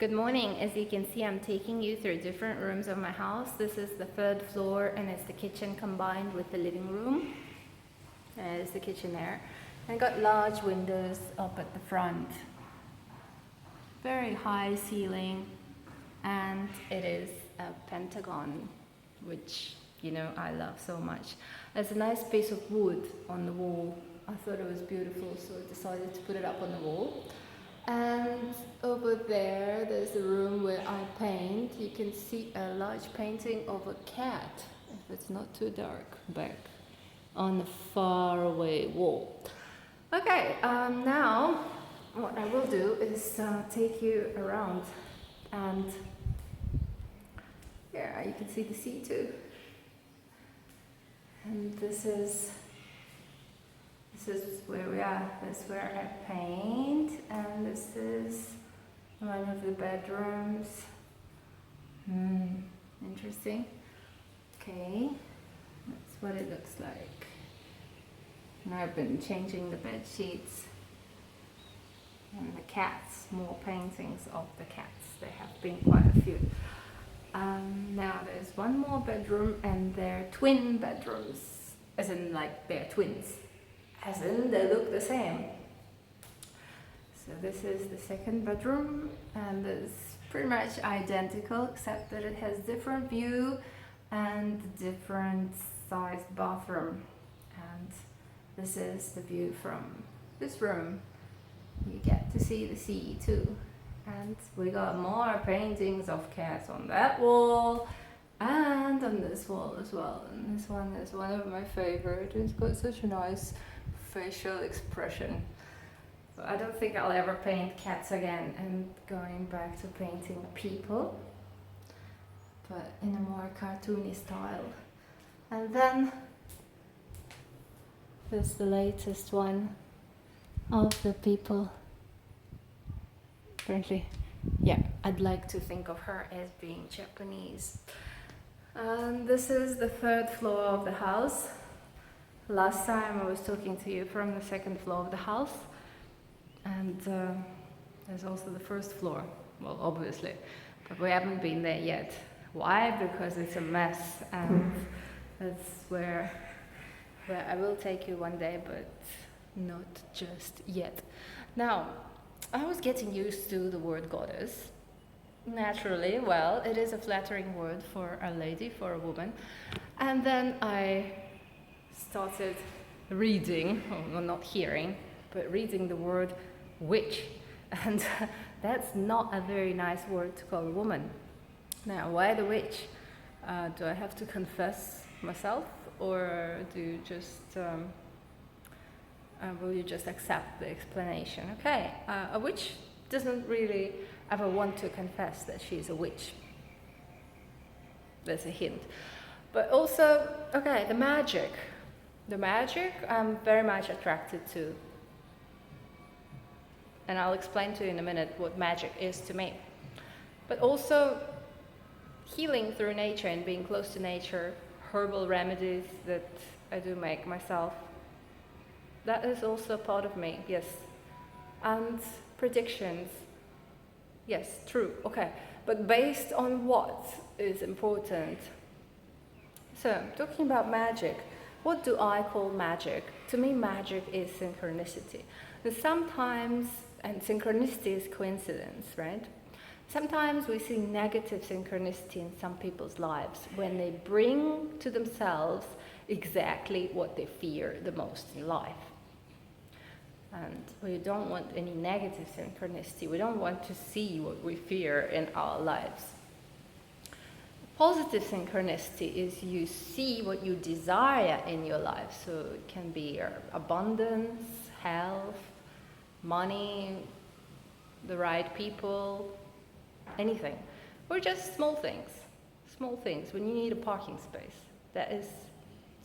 Good morning. As you can see, I'm taking you through different rooms of my house. This is the third floor and it's the kitchen combined with the living room. There's the kitchen there. And got large windows up at the front. Very high ceiling, and it is a pentagon, which I love so much. There's a nice piece of wood on the wall. I thought it was beautiful, so I decided to put it up on the wall. And over there, there's a room where I paint. You can see a large painting of a cat, if it's not too dark, back on the far away wall. Okay, now what I will do is take you around, and here you can see the sea too. And this is where we are. This is where I paint, and this is one of the bedrooms. Interesting. Okay, that's what it looks like. And I've been changing the bed sheets and the cats. More paintings of the cats. There have been quite a few. Now there's one more bedroom, and they're twin bedrooms, as in like they're twins. As in, they look the same. So this is the second bedroom, and it's pretty much identical, except that it has different view and different sized bathroom. And this is the view from this room. You get to see the sea too. And we got more paintings of cats on that wall and on this wall as well. And this one is one of my favorite. It's got such a nice facial expression. But I don't think I'll ever paint cats again. I'm going back to painting people, but in a more cartoony style. And then there's the latest one of the people. Apparently, yeah, I'd like to think of her as being Japanese. And this is the third floor of the house. Last time I was talking to you from the second floor of the house, and there's also the first floor, well, obviously, but we haven't been there yet. Why? Because it's a mess, and that's where I will take you one day, but not just yet. Now, I was getting used to the word goddess. Naturally, well, it is a flattering word for a lady, for a woman. And then I started reading, well, not hearing, but reading the word witch. And that's not a very nice word to call a woman. Now, why the witch? Do I have to confess myself, or do you just... will you just accept the explanation? Okay, a witch doesn't really ever want to confess that she's a witch. That's a hint. But also, okay, the magic. The magic I'm very much attracted to. And I'll explain to you in a minute what magic is to me. But also, healing through nature and being close to nature, herbal remedies that I do make myself. That is also part of me, yes. And predictions, yes, true, okay. But based on what is important? So, talking about magic, what do I call magic? To me, magic is synchronicity. And sometimes, and synchronicity is coincidence, right? Sometimes we see negative synchronicity in some people's lives when they bring to themselves exactly what they fear the most in life. And we don't want any negative synchronicity. We don't want to see what we fear in our lives. Positive synchronicity is you see what you desire in your life. So it can be abundance, health, money, the right people, anything. Or just small things. Small things. When you need a parking space, that is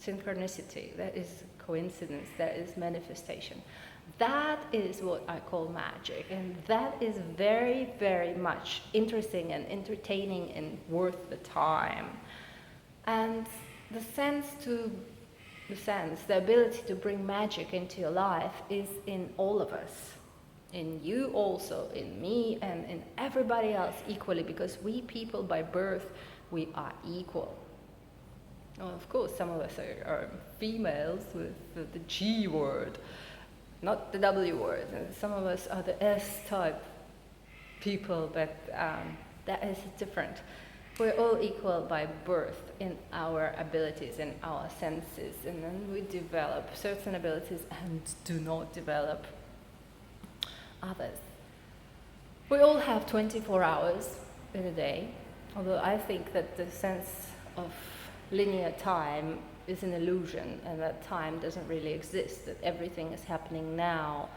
synchronicity. That is coincidence. That is manifestation. That is what I call magic, and that is very, very much interesting and entertaining and worth the time. And the ability to bring magic into your life is in all of us. in you also, in me, and in everybody else equally, because we people by birth, we are equal. Well, of course, some of us are females with the G word, not the W word, and some of us are the S type people, but that is different. We're all equal by birth in our abilities, in our senses, and then we develop certain abilities and do not develop others. We all have 24 hours in a day, although I think that the sense of linear time is an illusion, and that time doesn't really exist, that everything is happening now.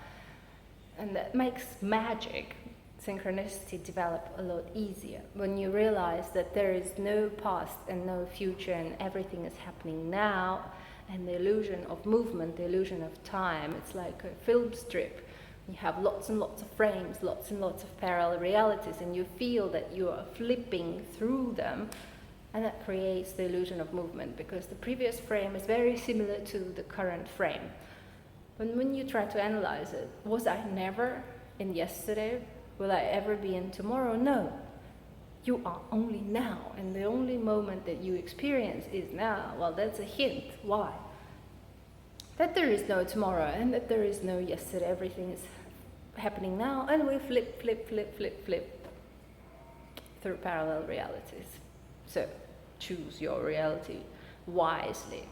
And that makes magic, synchronicity, develop a lot easier when you realize that there is no past and no future, and everything is happening now. And the illusion of movement, the illusion of time, it's like a film strip. You have lots and lots of frames, lots and lots of parallel realities, and you feel that you are flipping through them, and that creates the illusion of movement, because the previous frame is very similar to the current frame. But when you try to analyze it, was I never in yesterday? Will I ever be in tomorrow? No. You are only now, and the only moment that you experience is now. Well, that's a hint. Why? That there is no tomorrow, and that there is no yesterday. Everything is happening now, and we flip through parallel realities. So, choose your reality wisely.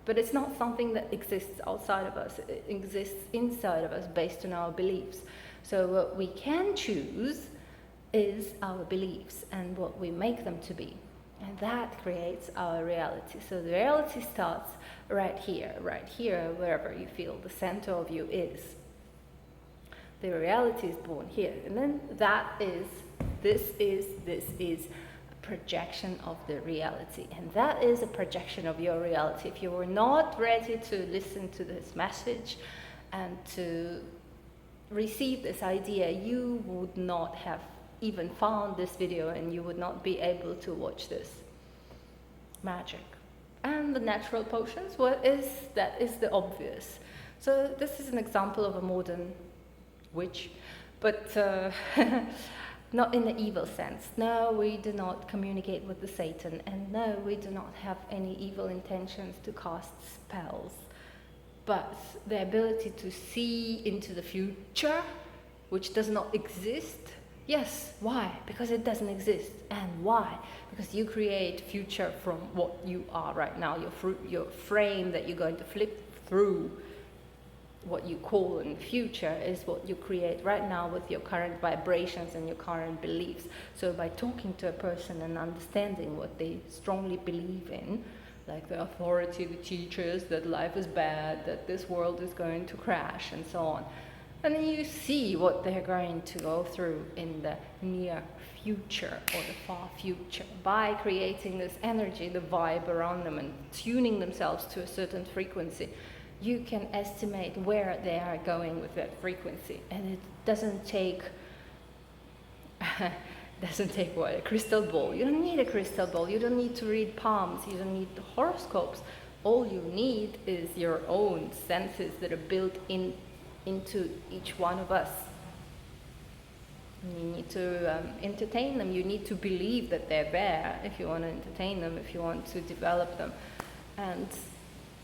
But it's not something that exists outside of us. It exists inside of us based on our beliefs. So what we can choose is our beliefs and what we make them to be. And that creates our reality. So the reality starts right here, wherever you feel the center of you is. The reality is born here. And then this is a projection of the reality. And that is a projection of your reality. If you were not ready to listen to this message and to receive this idea, you would not have even found this video, and you would not be able to watch this magic. And the natural potions, that is the obvious. So this is an example of a modern witch, but not in the evil sense. No, we do not communicate with the Satan, and no, we do not have any evil intentions to cast spells. But the ability to see into the future, which does not exist. Yes, why? Because it doesn't exist. And why? Because you create future from what you are right now. Your frame that you're going to flip through, what you call in the future, is what you create right now with your current vibrations and your current beliefs. So by talking to a person and understanding what they strongly believe in, like the authority, the teachers, that life is bad, that this world is going to crash, and so on. And then you see what they're going to go through in the near future or the far future by creating this energy, the vibe around them, and tuning themselves to a certain frequency. You can estimate where they are going with that frequency. And it doesn't take what? A crystal ball. You don't need a crystal ball. You don't need to read palms. You don't need the horoscopes. All you need is your own senses that are built into each one of us. You need to entertain them. You need to believe that they're there if you want to entertain them, if you want to develop them. And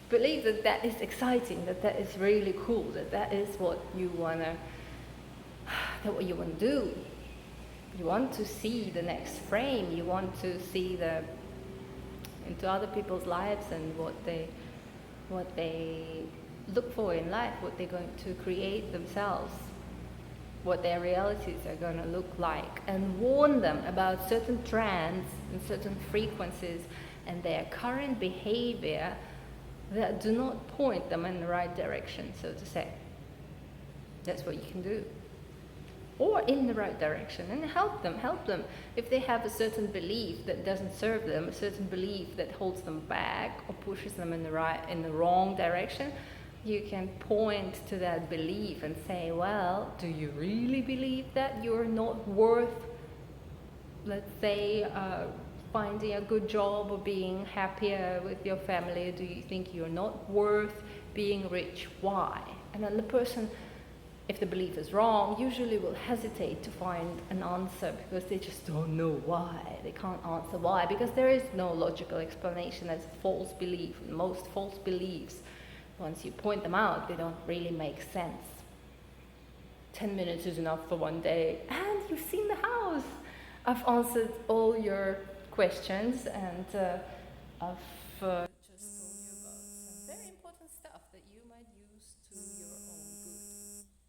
believe that that is exciting, that is really cool, that is what you want to do. You want to see the next frame. You want to see into other people's lives and what they look for in life, what they're going to create themselves, what their realities are going to look like, and warn them about certain trends and certain frequencies and their current behavior that do not point them in the right direction, so to say. That's what you can do. Or in the right direction, and help them. If they have a certain belief that doesn't serve them, a certain belief that holds them back or pushes them in the wrong direction, you can point to that belief and say, well, do you really believe that you're not worth, let's say, finding a good job or being happier with your family? Do you think you're not worth being rich? Why? And then the person if the belief is wrong, usually will hesitate to find an answer because they just don't know why. They can't answer why because there is no logical explanation. It's a false belief. Most false beliefs, once you point them out, they don't really make sense. 10 minutes is enough for one day, and you've seen the house. I've answered all your questions, and I've just told you about some very important stuff that you might use to your own good.